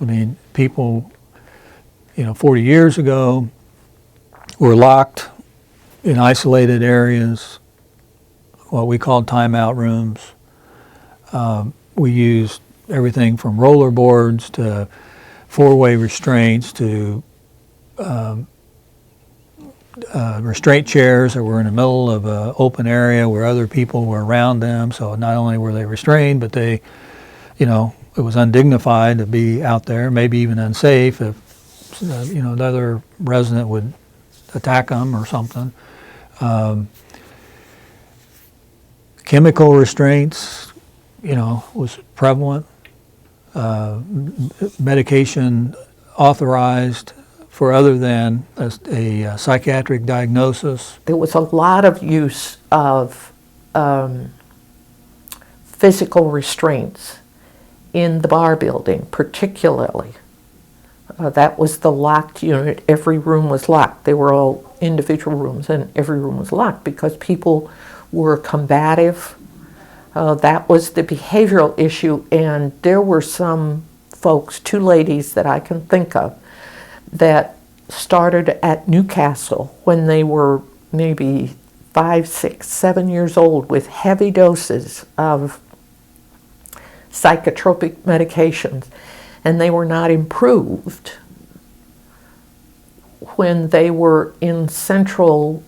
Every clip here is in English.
I mean, people, 40 years ago were locked in isolated areas, what we called timeout rooms. We used everything from rollerboards to four-way restraints to restraint chairs that were in the middle of an open area where other people were around them. So not only were they restrained, but they, it was undignified to be out there, maybe even unsafe if, another resident would attack them or something. Chemical restraints, was prevalent. Medication authorized for other than a psychiatric diagnosis. There was a lot of use of physical restraints in the bar building, particularly. That was the locked unit. Every room was locked. They were all individual rooms, and every room was locked because people were combative. That was the behavioral issue, and there were some folks, two ladies that I can think of, that started at Newcastle when they were maybe 5, 6, 7 years old with heavy doses of psychotropic medications, and they were not improved. When they were in Central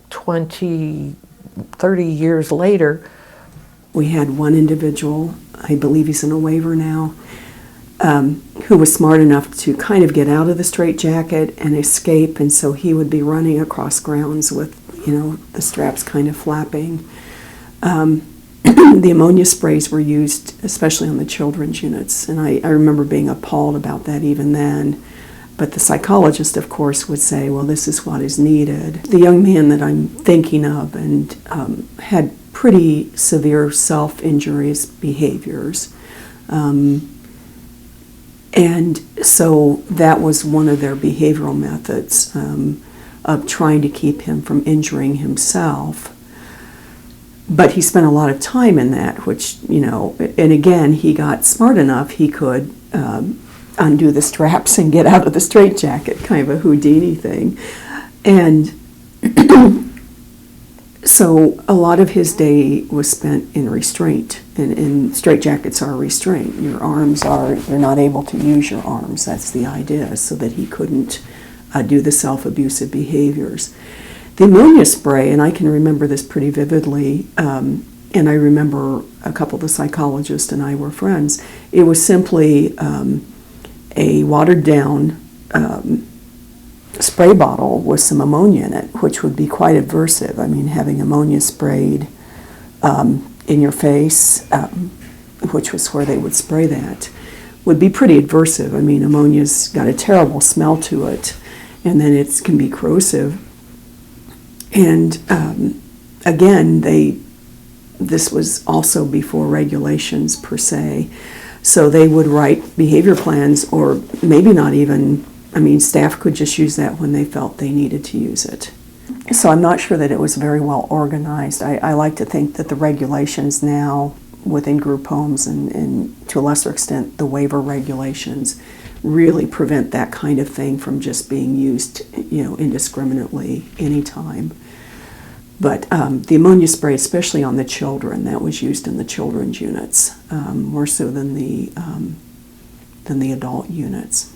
20, 30 years later, we had one individual, I believe he's in a waiver now, who was smart enough to kind of get out of the straitjacket and escape, and so he would be running across grounds with, the straps kind of flapping. The ammonia sprays were used, especially on the children's units, and I remember being appalled about that even then. But the psychologist, of course, would say, well, this is what is needed. The young man that I'm thinking of and had pretty severe self-injurious behaviors. And so that was one of their behavioral methods of trying to keep him from injuring himself. But he spent a lot of time in that, which, and again, he got smart enough, he could undo the straps and get out of the straitjacket, kind of a Houdini thing. And so a lot of his day was spent in restraint, and straitjackets are restraint. Your arms you're not able to use your arms, that's the idea, so that he couldn't do the self-abusive behaviors. The ammonia spray, and I can remember this pretty vividly, and I remember a couple of the psychologists and I were friends. It was simply a watered-down spray bottle with some ammonia in it, which would be quite aversive. I mean, having ammonia sprayed in your face, which was where they would spray that, would be pretty aversive. I mean, ammonia's got a terrible smell to it, and then it can be corrosive. And again, this was also before regulations per se, so they would write behavior plans, or maybe not even, staff could just use that when they felt they needed to use it. So I'm not sure that it was very well organized. I like to think that the regulations now within group homes and to a lesser extent the waiver regulations really prevent that kind of thing from just being used, indiscriminately anytime. But the ammonia spray, especially on the children, that was used in the children's units more so than the adult units.